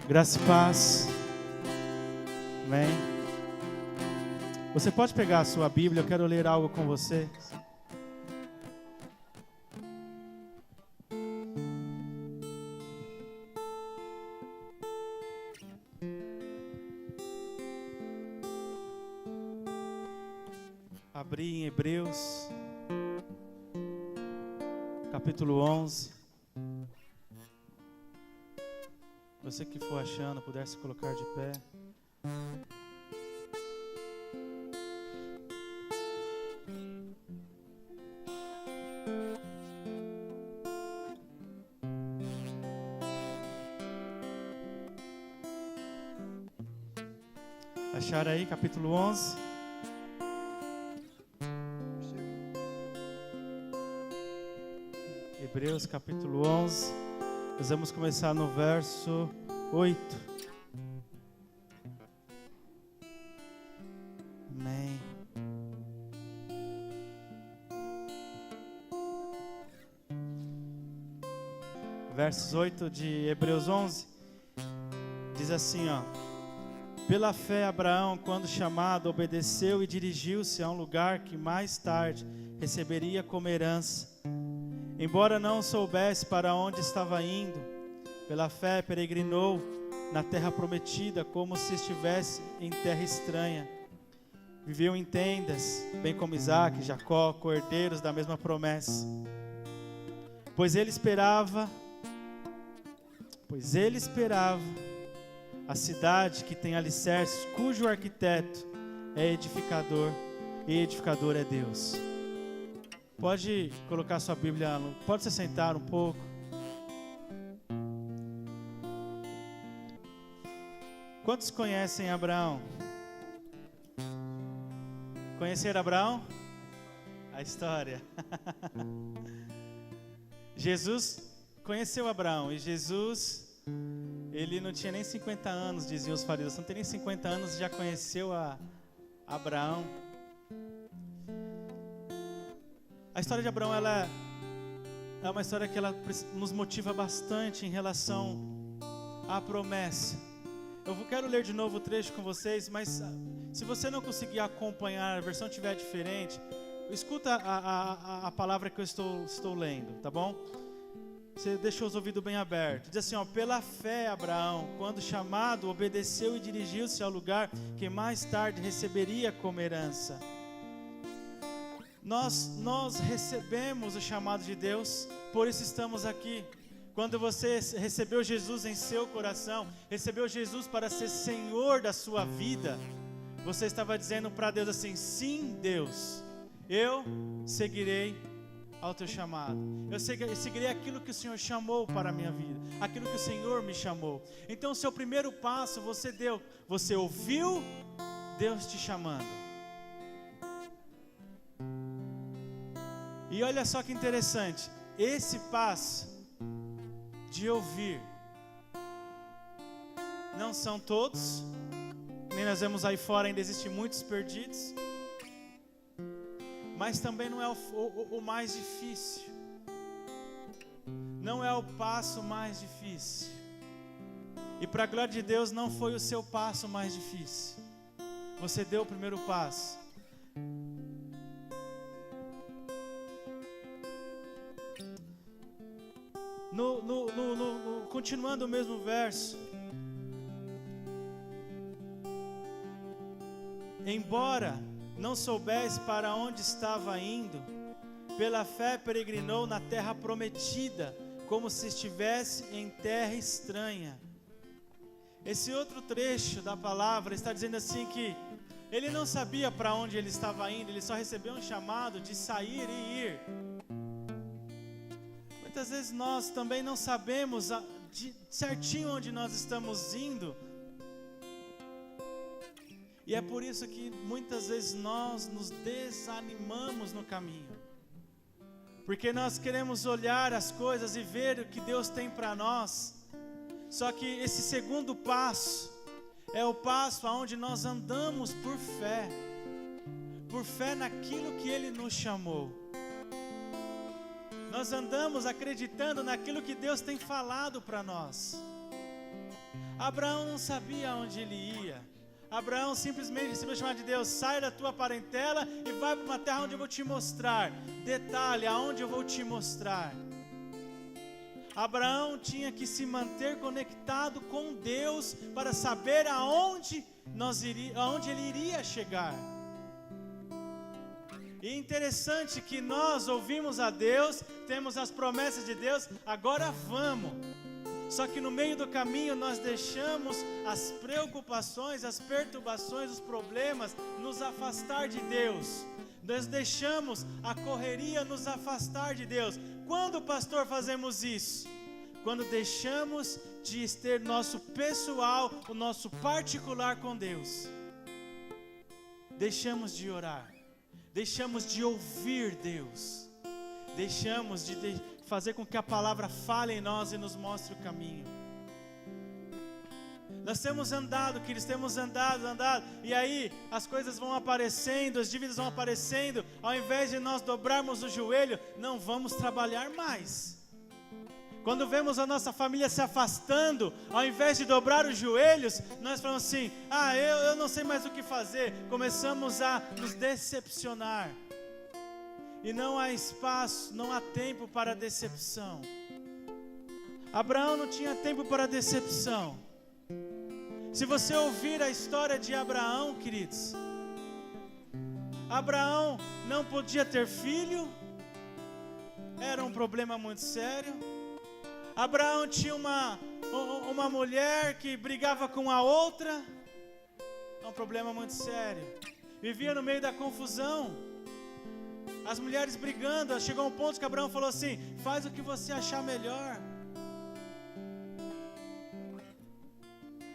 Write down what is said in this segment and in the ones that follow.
Graça e paz. Amém. Você pode pegar a sua Bíblia, eu quero ler algo com você. Abri em Hebreus, capítulo 11. Você que for achando, puder se colocar de pé. Acharam aí, capítulo 11? Hebreus, capítulo 11. Nós vamos começar no verso 8. Amém. Versos 8 de Hebreus 11. Diz assim, ó. Pela fé, Abraão, quando chamado, obedeceu e dirigiu-se a um lugar que mais tarde receberia como herança. Embora não soubesse para onde estava indo, pela fé peregrinou na terra prometida, como se estivesse em terra estranha. Viveu em tendas, bem como Isaque e Jacó, cordeiros da mesma promessa. Pois ele esperava a cidade que tem alicerces, cujo arquiteto é edificador, e edificador é Deus. Pode colocar sua Bíblia, pode se sentar um pouco. Quantos conhecem Abraão? Conhecer Abraão? A história. Jesus conheceu Abraão, e Jesus, ele não tinha nem 50 anos, diziam os fariseus. Não tem nem 50 anos, já conheceu a Abraão. A história de Abraão, ela é uma história que ela nos motiva bastante em relação à promessa. Eu quero ler de novo o trecho com vocês, mas se você não conseguir acompanhar, a versão estiver diferente, escuta a palavra que eu estou lendo, tá bom? Você deixou os ouvidos bem abertos. Diz assim, ó, pela fé, Abraão, quando chamado, obedeceu e dirigiu-se ao lugar que mais tarde receberia como herança. Nós recebemos o chamado de Deus, por isso estamos aqui. Quando você recebeu Jesus em seu coração, recebeu Jesus para ser Senhor da sua vida, você estava dizendo para Deus assim, sim, Deus, eu seguirei ao teu chamado. Eu seguirei aquilo que o Senhor chamou para a minha vida, aquilo que o Senhor me chamou. Então o seu primeiro passo você deu, você ouviu Deus te chamando. E olha só que interessante, esse passo de ouvir, não são todos, nem nós vemos aí fora, ainda existem muitos perdidos, mas também não é o mais difícil, não é o passo mais difícil, e para a glória de Deus não foi o seu passo mais difícil, você deu o primeiro passo. Continuando o mesmo verso, embora não soubesse para onde estava indo, pela fé peregrinou na terra prometida, como se estivesse em terra estranha. Esse outro trecho da palavra está dizendo assim que ele não sabia para onde ele estava indo, ele só recebeu um chamado de sair e ir. Muitas vezes nós também não sabemos certinho onde nós estamos indo. E é por isso que muitas vezes nós nos desanimamos no caminho. Porque nós queremos olhar as coisas e ver o que Deus tem para nós. Só que esse segundo passo é o passo onde nós andamos por fé naquilo que Ele nos chamou. Nós andamos acreditando naquilo que Deus tem falado para nós. Abraão não sabia onde ele ia. Abraão simplesmente recebeu o chamado de Deus: sai da tua parentela e vai para uma terra onde eu vou te mostrar. Detalhe, aonde eu vou te mostrar. Abraão tinha que se manter conectado com Deus para saber aonde ele iria chegar. E é interessante que nós ouvimos a Deus, temos as promessas de Deus, agora vamos. Só que no meio do caminho nós deixamos as preocupações, as perturbações, os problemas nos afastar de Deus. Nós deixamos a correria nos afastar de Deus. Quando, pastor, fazemos isso? Quando deixamos de ter nosso pessoal, o nosso particular com Deus. Deixamos de orar. Deixamos de ouvir Deus. Deixamos de fazer com que a palavra fale em nós e nos mostre o caminho. Nós temos andado, queridos, temos andado, e aí as coisas vão aparecendo, as dívidas vão aparecendo. Ao invés de nós dobrarmos o joelho, não vamos trabalhar mais. Quando vemos a nossa família se afastando, ao invés de dobrar os joelhos, nós falamos assim: eu não sei mais o que fazer. Começamos a nos decepcionar. E não há espaço, não há tempo para decepção. Abraão não tinha tempo para decepção. Se você ouvir a história de Abraão, queridos, Abraão não podia ter filho, era um problema muito sério. Abraão tinha uma mulher que brigava com a outra, é um problema muito sério. Vivia no meio da confusão. As mulheres brigando, chegou um ponto que Abraão falou assim: faz o que você achar melhor.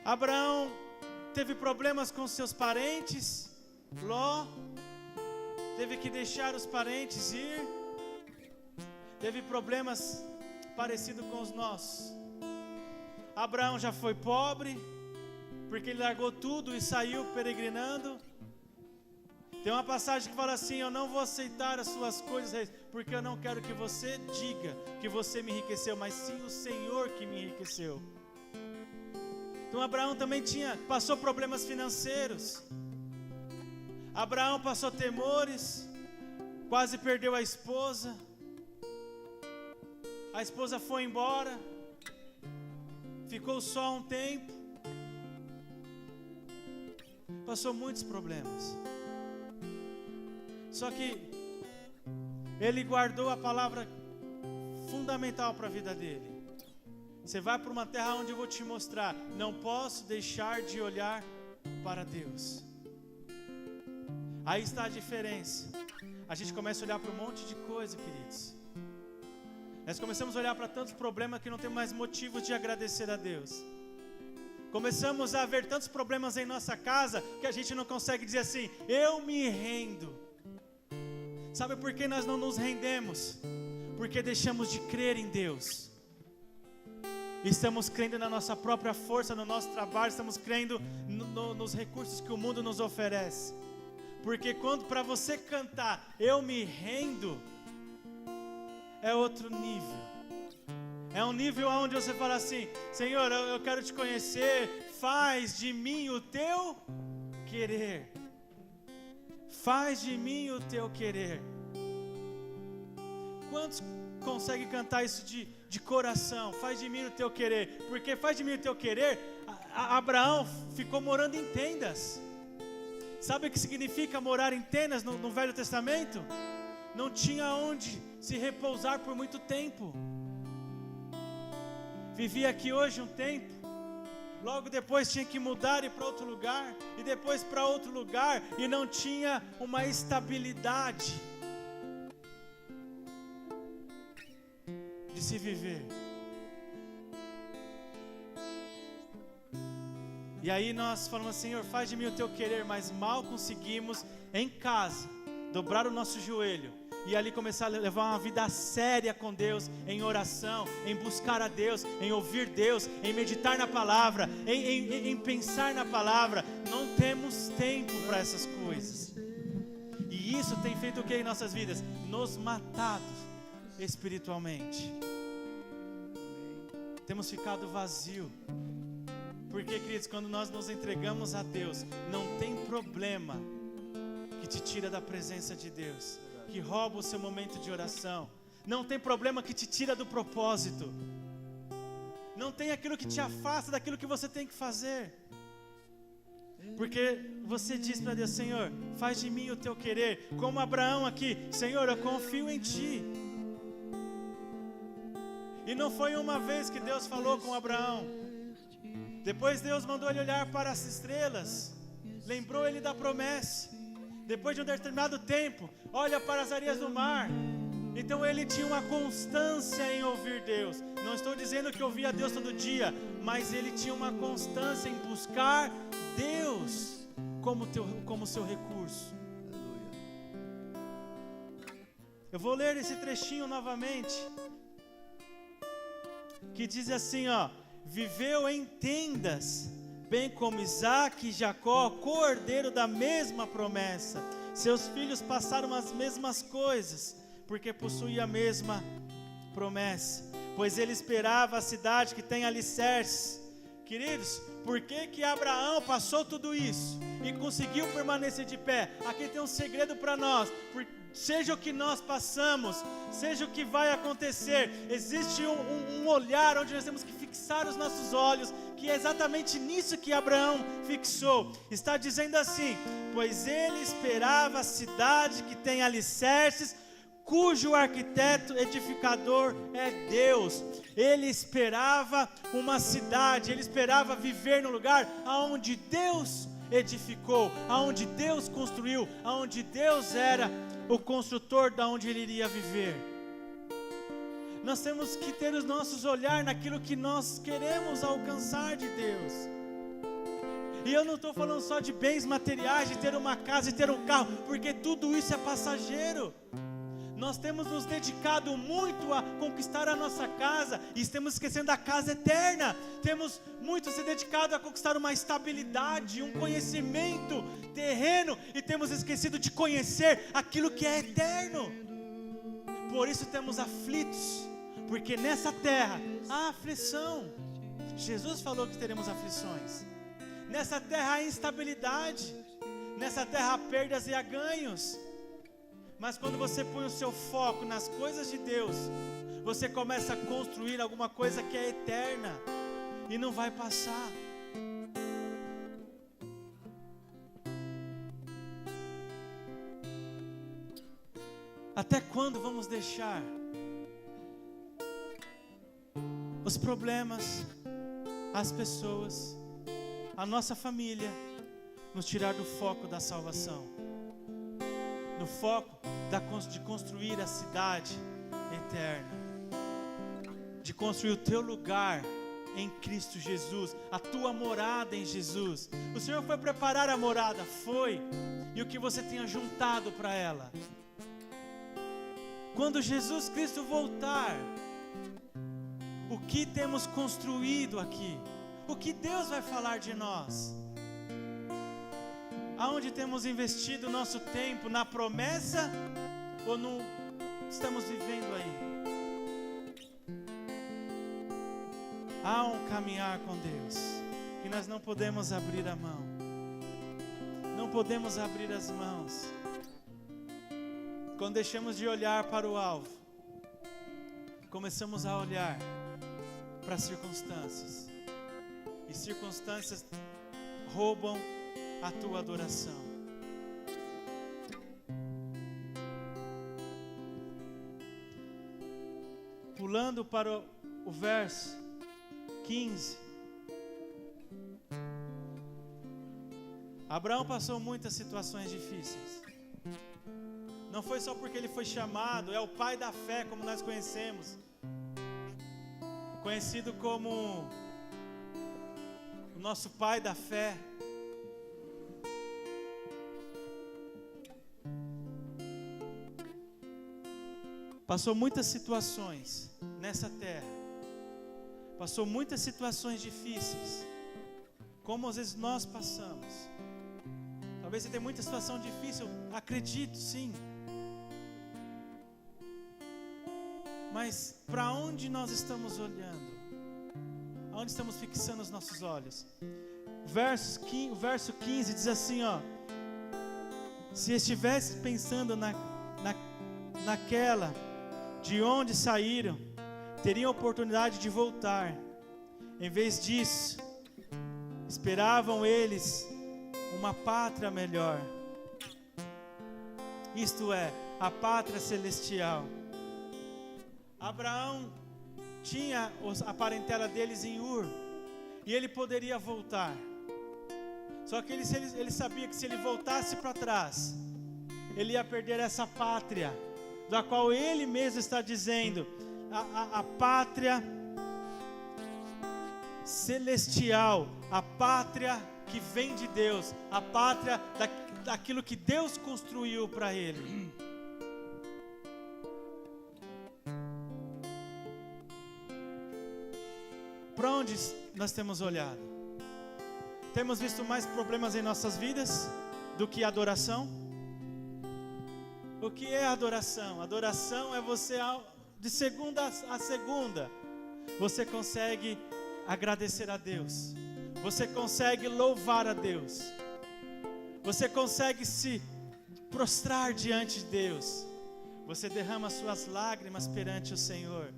Abraão teve problemas com seus parentes. Ló teve que deixar os parentes ir. Teve problemas parecidos com os nossos. Abraão já foi pobre, porque ele largou tudo e saiu peregrinando. Tem uma passagem que fala assim: eu não vou aceitar as suas coisas, porque eu não quero que você diga que você me enriqueceu, mas sim o Senhor que me enriqueceu. Então Abraão também passou problemas financeiros. Abraão passou temores, quase perdeu a esposa. A esposa foi embora, ficou só um tempo. Passou muitos problemas. Só que ele guardou a palavra fundamental para a vida dele. Você vai para uma terra onde eu vou te mostrar. Não posso deixar de olhar para Deus. Aí está a diferença. A gente começa a olhar para um monte de coisa, queridos. Nós começamos a olhar para tantos problemas que não temos mais motivos de agradecer a Deus. Começamos a ver tantos problemas em nossa casa que a gente não consegue dizer assim: eu me rendo. Sabe por que nós não nos rendemos? Porque deixamos de crer em Deus. Estamos crendo na nossa própria força, no nosso trabalho, estamos crendo nos recursos que o mundo nos oferece. Porque quando para você cantar, eu me rendo, é outro nível. É um nível onde você fala assim: Senhor, eu quero te conhecer, faz de mim o teu querer. Faz de mim o teu querer. Quantos conseguem cantar isso de coração? Faz de mim o teu querer. Porque faz de mim o teu querer. Abraão ficou morando em tendas. Sabe o que significa morar em tendas no Velho Testamento? Não tinha onde se repousar por muito tempo. Vivia aqui hoje um tempo, logo depois tinha que mudar e ir para outro lugar, e depois para outro lugar, e não tinha uma estabilidade de se viver. E aí nós falamos: Senhor, faz de mim o teu querer, mas mal conseguimos em casa dobrar o nosso joelho e ali começar a levar uma vida séria com Deus, em oração, em buscar a Deus, em ouvir Deus, em meditar na palavra, em pensar na palavra. Não temos tempo para essas coisas. E isso tem feito o que em nossas vidas? Nos matado espiritualmente. Temos ficado vazio, Porque, queridos, quando nós nos entregamos a Deus, não tem problema que te tira da presença de Deus, que rouba o seu momento de oração. Não tem problema que te tira do propósito. Não tem aquilo que te afasta daquilo que você tem que fazer. Porque você diz para Deus: Senhor, faz de mim o teu querer. Como Abraão aqui: Senhor, eu confio em ti. E não foi uma vez que Deus falou com Abraão. Depois Deus mandou ele olhar para as estrelas, lembrou ele da promessa. Depois de um determinado tempo, olha para as areias do mar. Então ele tinha uma constância em ouvir Deus. Não estou dizendo que ouvia Deus todo dia, mas ele tinha uma constância em buscar Deus como seu recurso. Eu vou ler esse trechinho novamente, que diz assim, ó: viveu em tendas, bem como Isaque e Jacó, cordeiro da mesma promessa. Seus filhos passaram as mesmas coisas, porque possuía a mesma promessa. Pois ele esperava a cidade que tem alicerces. Queridos, por que Abraão passou tudo isso e conseguiu permanecer de pé? Aqui tem um segredo para nós. Seja o que nós passamos, seja o que vai acontecer, existe um olhar onde nós temos que fixar os nossos olhos, que é exatamente nisso que Abraão fixou. Está dizendo assim: pois ele esperava a cidade que tem alicerces, cujo arquiteto edificador é Deus. Ele esperava uma cidade, ele esperava viver no lugar aonde Deus edificou, aonde Deus construiu, aonde Deus era o construtor, da onde ele iria viver. Nós temos que ter os nossos olhar naquilo que nós queremos alcançar de Deus. E eu não estou falando só de bens materiais, de ter uma casa e ter um carro, porque tudo isso é passageiro. Nós temos nos dedicado muito a conquistar a nossa casa e estamos esquecendo da casa eterna. Temos muito se dedicado a conquistar uma estabilidade, um conhecimento terreno, e temos esquecido de conhecer aquilo que é eterno. Por isso temos aflitos, porque nessa terra há aflição. Jesus falou que teremos aflições. Nessa terra há instabilidade, nessa terra há perdas e há ganhos. Mas quando você põe o seu foco nas coisas de Deus, você começa a construir alguma coisa que é eterna e não vai passar. Até quando vamos deixar os problemas, as pessoas, a nossa família nos tirar do foco da salvação? No foco de construir a cidade eterna, de construir o teu lugar em Cristo Jesus, a tua morada em Jesus. O Senhor foi preparar a morada, foi, e o que você tenha juntado para ela. Quando Jesus Cristo voltar, o que temos construído aqui? O que Deus vai falar de nós? Aonde temos investido o nosso tempo? Na promessa ou no estamos vivendo aí? Há um caminhar com Deus que nós não podemos abrir a mão. Não podemos abrir as mãos. Quando deixamos de olhar para o alvo, começamos a olhar para as circunstâncias. E circunstâncias roubam a tua adoração. Pulando para o verso 15. Abraão passou muitas situações difíceis. Não foi só porque ele foi chamado, é o pai da fé, como nós conhecemos. Conhecido como o nosso pai da fé. Passou muitas situações nessa terra. Passou muitas situações difíceis. Como às vezes nós passamos. Talvez você tenha muita situação difícil, acredito sim. Mas para onde nós estamos olhando? Aonde estamos fixando os nossos olhos? O verso 15 diz assim, ó: se estivesse pensando naquela de onde saíram, teriam oportunidade de voltar. Em vez disso, esperavam eles uma pátria melhor. Isto é, a pátria celestial. Abraão tinha a parentela deles em Ur, e ele poderia voltar. Só que ele sabia que se ele voltasse para trás, ele ia perder essa pátria, da qual ele mesmo está dizendo, a pátria celestial, a pátria que vem de Deus, a pátria daquilo que Deus construiu para ele. Para onde nós temos olhado? Temos visto mais problemas em nossas vidas do que adoração? O que é adoração? Adoração é você, de segunda a segunda, você consegue agradecer a Deus, você consegue louvar a Deus, você consegue se prostrar diante de Deus, você derrama suas lágrimas perante o Senhor.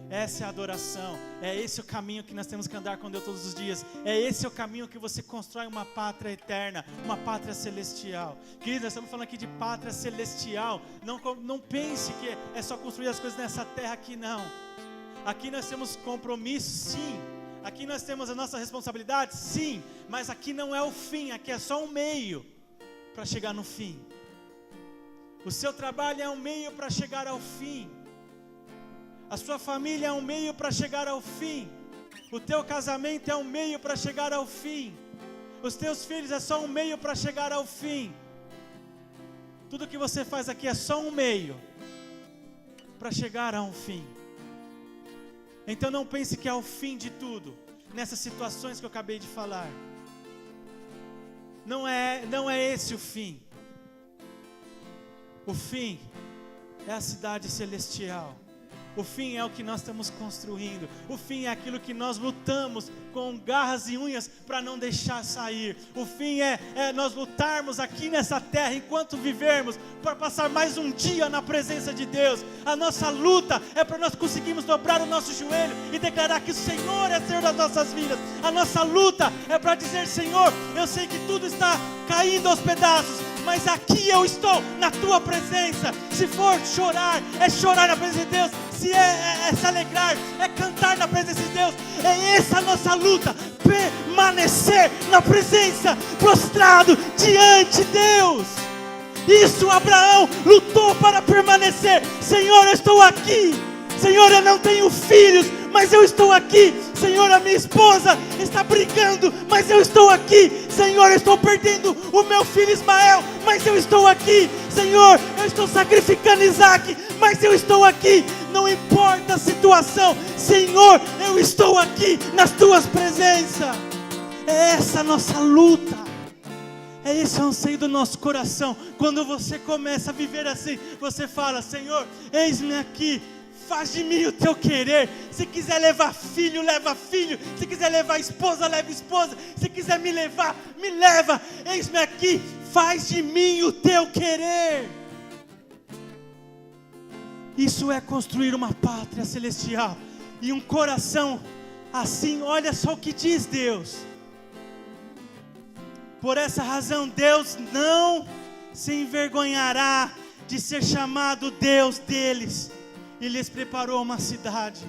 Essa é a adoração, é esse o caminho que nós temos que andar com Deus todos os dias, é esse o caminho que você constrói uma pátria eterna, uma pátria celestial. Queridos, nós estamos falando aqui de pátria celestial, não pense que é só construir as coisas nessa terra aqui, não. Aqui nós temos compromisso, sim, aqui nós temos a nossa responsabilidade, sim, mas aqui não é o fim, aqui é só um meio para chegar no fim. O seu trabalho é um meio para chegar ao fim. A sua família é um meio para chegar ao fim. O teu casamento é um meio para chegar ao fim. Os teus filhos é só um meio para chegar ao fim. Tudo que você faz aqui é só um meio para chegar a um fim. Então não pense que é o fim de tudo, nessas situações que eu acabei de falar. Não é esse o fim. O fim é a cidade celestial. O fim é o que nós estamos construindo. O fim é aquilo que nós lutamos com garras e unhas para não deixar sair. O fim é nós lutarmos aqui nessa terra enquanto vivermos, para passar mais um dia na presença de Deus. A nossa luta é para nós conseguirmos dobrar o nosso joelho e declarar que o Senhor é Senhor das nossas vidas. A nossa luta é para dizer: Senhor, eu sei que tudo está caindo aos pedaços, mas aqui eu estou na tua presença. Se for chorar, é chorar na presença de Deus. Se é se alegrar, é cantar na presença de Deus. É essa a nossa luta, permanecer na presença, prostrado diante de Deus. Isso Abraão lutou para permanecer. Senhor, eu estou aqui. Senhor, eu não tenho filhos, mas eu estou aqui. Senhor, a minha esposa está brigando, mas eu estou aqui. Senhor, eu estou perdendo o meu filho Ismael, mas eu estou aqui. Senhor, eu estou sacrificando Isaac, mas eu estou aqui. Não importa a situação, Senhor, eu estou aqui nas tuas presenças. É essa a nossa luta. É esse o anseio do nosso coração. Quando você começa a viver assim, você fala: Senhor, eis-me aqui. Faz de mim o teu querer. Se quiser levar filho, leva filho. Se quiser levar esposa, leva esposa. Se quiser me levar, me leva. Eis-me aqui, faz de mim o teu querer. Isso é construir uma pátria celestial. E um coração assim, olha só o que diz Deus. Por essa razão, Deus não se envergonhará de ser chamado Deus deles, e lhes preparou uma cidade.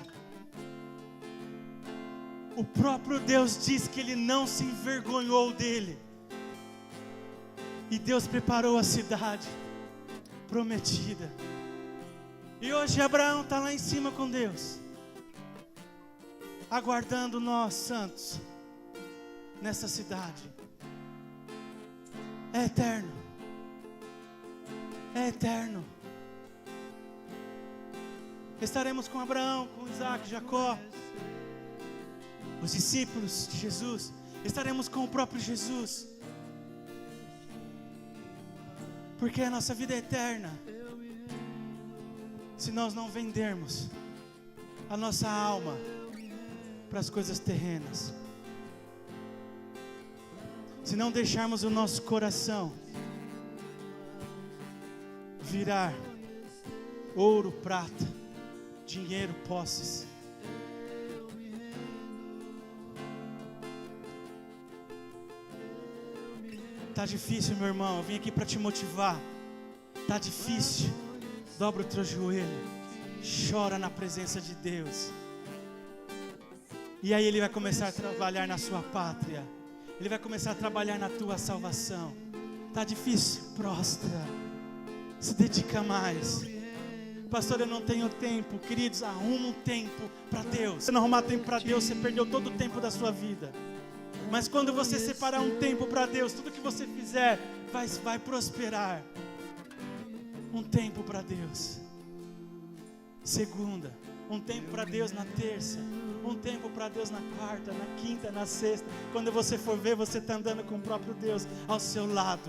O próprio Deus diz que Ele não se envergonhou dele. E Deus preparou a cidade prometida. E hoje Abraão está lá em cima com Deus, aguardando nós santos nessa cidade. É eterno. É eterno. Estaremos com Abraão, com Isaac, Jacó, os discípulos de Jesus. Estaremos com o próprio Jesus, porque a nossa vida é eterna. Se nós não vendermos a nossa alma, para as coisas terrenas. Se não deixarmos o nosso coração virar ouro, prata, dinheiro, posses. Tá difícil, meu irmão, eu vim aqui para te motivar. Tá difícil, dobra o teu joelho, chora na presença de Deus. E aí Ele vai começar a trabalhar na sua pátria. Ele vai começar a trabalhar na tua salvação. Tá difícil? Prostra. Se dedica mais. Pastor, eu não tenho tempo. Queridos, arruma um tempo para Deus. Se não arrumar tempo para Deus, você perdeu todo o tempo da sua vida. Mas quando você separar um tempo para Deus, tudo que você fizer vai prosperar. Um tempo para Deus. Segunda. Um tempo para Deus na terça. Um tempo para Deus na quarta, na quinta, na sexta. Quando você for ver, você está andando com o próprio Deus ao seu lado.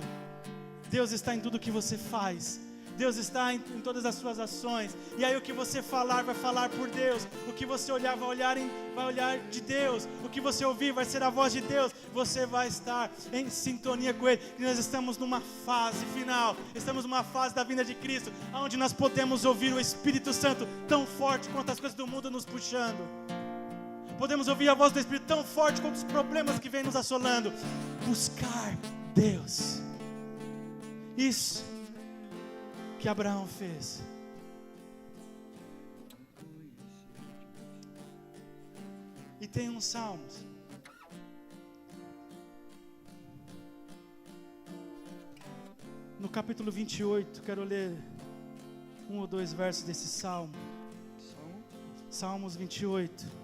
Deus está em tudo que você faz. Deus está em todas as suas ações. E aí o que você falar, vai falar por Deus. O que você olhar, vai olhar de Deus. O que você ouvir, vai ser a voz de Deus. Você vai estar em sintonia com Ele. E nós estamos numa fase final. Estamos numa fase da vinda de Cristo, onde nós podemos ouvir o Espírito Santo tão forte quanto as coisas do mundo nos puxando. Podemos ouvir a voz do Espírito tão forte quanto os problemas que vêm nos assolando. Buscar Deus. Isso que Abraão fez. E tem uns salmos. No capítulo 28, quero ler 1 ou 2 versos desse salmo. Salmos 28.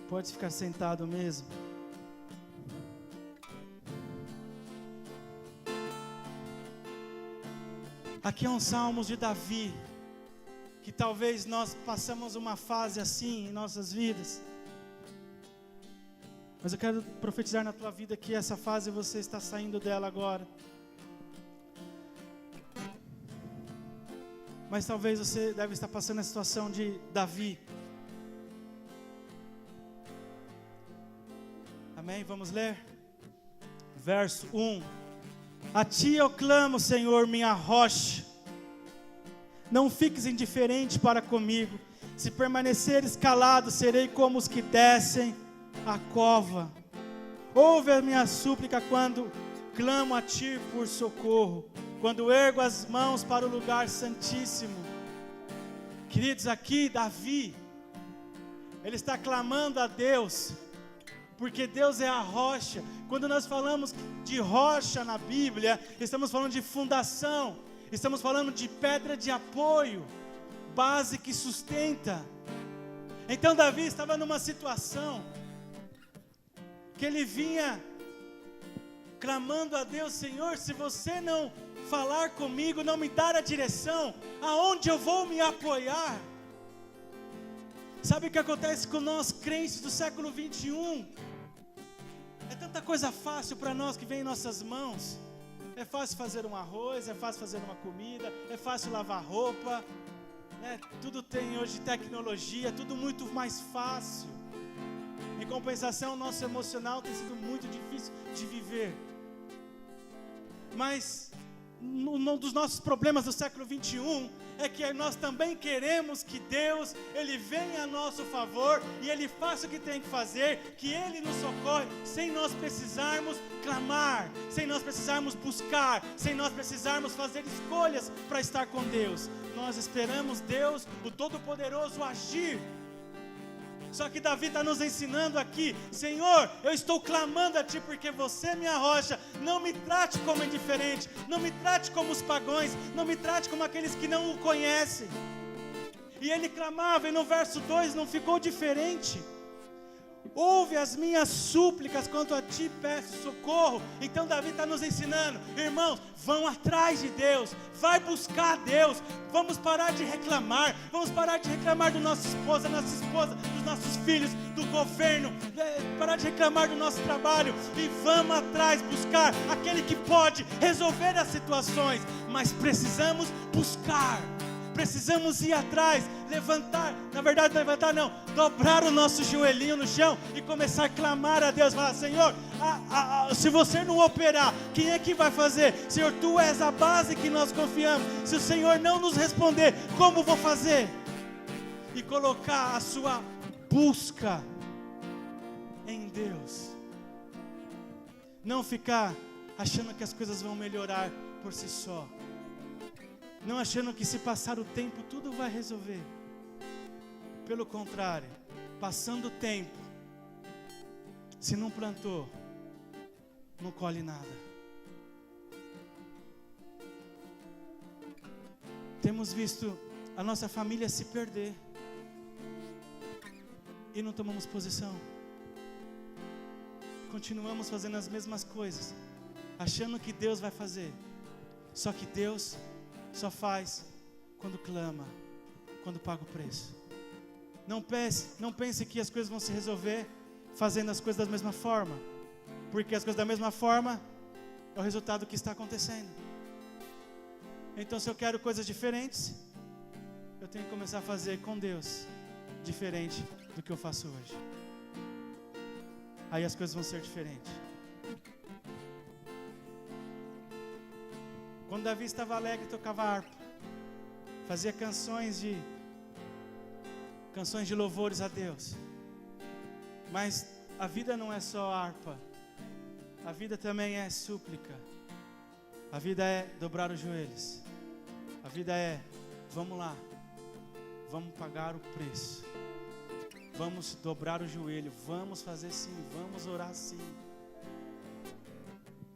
Pode ficar sentado mesmo. Aqui é um salmos de Davi, que talvez nós passamos uma fase assim em nossas vidas. Mas eu quero profetizar na tua vida que essa fase você está saindo dela agora. Mas talvez você deve estar passando a situação de Davi. Amém? Vamos ler? Verso 1. A ti eu clamo, Senhor, minha rocha. Não fiques indiferente para comigo. Se permaneceres calado, serei como os que descem a cova. Ouve a minha súplica quando clamo a ti por socorro. Quando ergo as mãos para o lugar santíssimo. Queridos, aqui Davi, ele está clamando a Deus, porque Deus é a rocha. Quando nós falamos de rocha na Bíblia, estamos falando de fundação, estamos falando de pedra de apoio, base que sustenta. Então Davi estava numa situação que ele vinha clamando a Deus: Senhor, se você não falar comigo, não me dar a direção, aonde eu vou me apoiar? Sabe o que acontece com nós crentes do século 21? É tanta coisa fácil para nós que vem em nossas mãos. É fácil fazer um arroz, é fácil fazer uma comida, é fácil lavar roupa, né? Tudo tem hoje tecnologia, tudo muito mais fácil. Em compensação, o nosso emocional tem sido muito difícil de viver. Mas um dos nossos problemas do século 21 é que nós também queremos que Deus, Ele venha a nosso favor e Ele faça o que tem que fazer, que Ele nos socorre, sem nós precisarmos clamar, sem nós precisarmos buscar, sem nós precisarmos fazer escolhas para estar com Deus. Nós esperamos Deus, o Todo-Poderoso, agir. Só que Davi está nos ensinando aqui: Senhor, eu estou clamando a Ti porque você é minha rocha. Não me trate como indiferente, não me trate como os pagãos, não me trate como aqueles que não o conhecem. E ele clamava, e no verso 2 não ficou diferente. Ouve as minhas súplicas quanto a ti peço socorro. Então Davi está nos ensinando, irmãos, vão atrás de Deus, vai buscar Deus. Vamos parar de reclamar, vamos parar de reclamar da nossa esposa, dos nossos filhos, do governo, parar de reclamar do nosso trabalho e vamos atrás buscar aquele que pode resolver as situações. Mas precisamos buscar. Precisamos ir atrás, dobrar o nosso joelhinho no chão e começar a clamar a Deus, falar, Senhor, se você não operar, quem é que vai fazer? Senhor, Tu és a base que nós confiamos. Se o Senhor não nos responder, como vou fazer? E colocar a sua busca em Deus. Não ficar achando que as coisas vão melhorar por si só. Não achando que se passar o tempo tudo vai resolver. Pelo contrário, passando o tempo, se não plantou, não colhe nada. Temos visto a nossa família se perder e não tomamos posição. Continuamos fazendo as mesmas coisas, achando que Deus vai fazer. Só que Deus só faz quando clama, quando paga o preço. Não pense que as coisas vão se resolver fazendo as coisas da mesma forma, porque as coisas da mesma forma é o resultado que está acontecendo. Então, se eu quero coisas diferentes, eu tenho que começar a fazer com Deus diferente do que eu faço hoje. Aí as coisas vão ser diferentes. Quando Davi estava alegre, tocava harpa, fazia canções de louvores a Deus. Mas a vida não é só harpa, a vida também é súplica, a vida é dobrar os joelhos, a vida é, vamos lá, vamos pagar o preço, vamos dobrar o joelho, vamos fazer sim, vamos orar sim.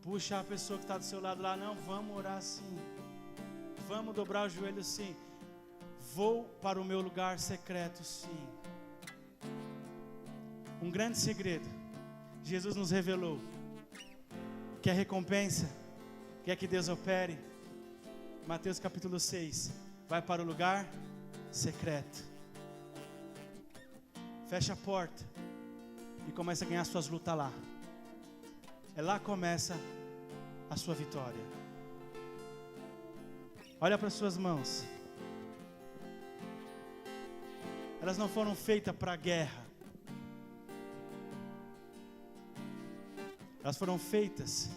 Puxa a pessoa que está do seu lado lá, não, vamos orar sim, vamos dobrar o joelho sim, vou para o meu lugar secreto sim. Um grande segredo, Jesus nos revelou, que a recompensa, quer que Deus opere, Mateus capítulo 6, vai para o lugar secreto, fecha a porta e começa a ganhar suas lutas lá, é lá que começa a sua vitória. Olha para as suas mãos, elas não foram feitas para a guerra, elas foram feitas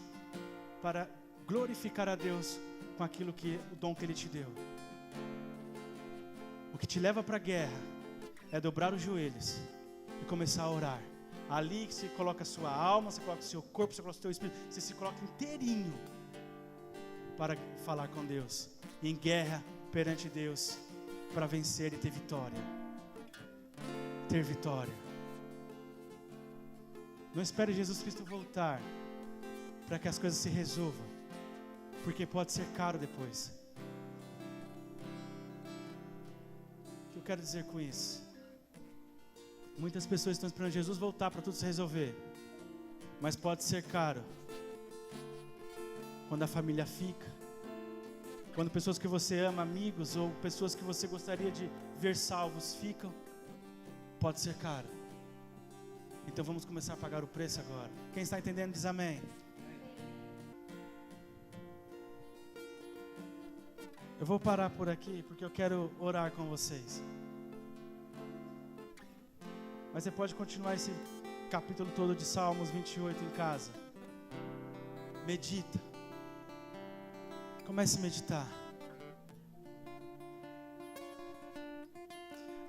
para glorificar a Deus com aquilo que, o dom que Ele te deu. O que te leva para a guerra é dobrar os joelhos e começar a orar. Ali você coloca a sua alma, você coloca o seu corpo, você coloca o seu espírito, você se coloca inteirinho para falar com Deus, em guerra perante Deus, para vencer e ter vitória. Ter vitória. Não espere Jesus Cristo voltar para que as coisas se resolvam, porque pode ser caro depois. O que eu quero dizer com isso? Muitas pessoas estão esperando Jesus voltar para tudo se resolver, mas pode ser caro quando a família fica, quando pessoas que você ama, amigos ou pessoas que você gostaria de ver salvos ficam, pode ser caro. Então vamos começar a pagar o preço agora. Quem está entendendo diz amém. Eu vou parar por aqui porque eu quero orar com vocês. Mas você pode continuar esse capítulo todo de Salmos 28 em casa. Medita. Comece a meditar.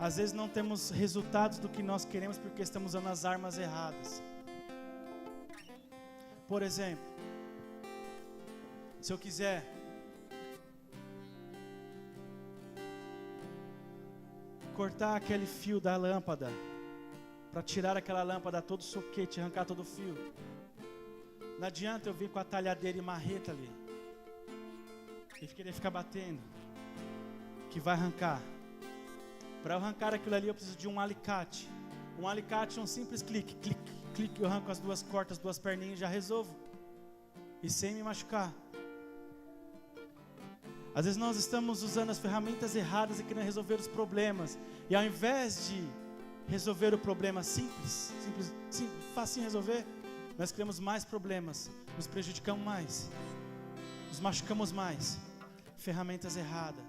Às vezes não temos resultados do que nós queremos porque estamos usando as armas erradas. Por exemplo, se eu quiser cortar aquele fio da lâmpada, para tirar aquela lâmpada todo soquete, arrancar todo o fio, não adianta eu vir com a talhadeira e marreta ali e querer ficar batendo, que vai arrancar. Para eu arrancar aquilo ali eu preciso de um alicate, Um alicate, um simples clique, clique, clique, eu arranco as duas cortas, as duas perninhas e já resolvo. E sem me machucar. Às vezes nós estamos usando as ferramentas erradas e querendo resolver os problemas. E ao invés de resolver o problema simples, facinho resolver, nós criamos mais problemas, nos prejudicamos mais, nos machucamos mais. Ferramentas erradas.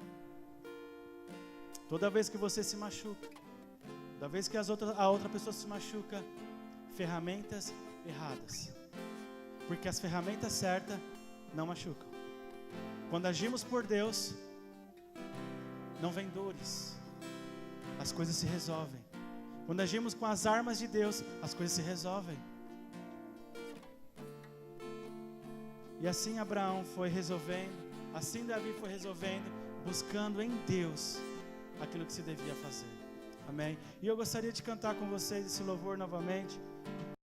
Toda vez que você se machuca, toda vez que a outra pessoa se machuca, ferramentas erradas. Porque as ferramentas certas não machucam. Quando agimos por Deus, não vem dores, as coisas se resolvem. Quando agimos com as armas de Deus, as coisas se resolvem. E assim Abraão foi resolvendo, assim Davi foi resolvendo, buscando em Deus aquilo que se devia fazer. Amém? E eu gostaria de cantar com vocês esse louvor novamente.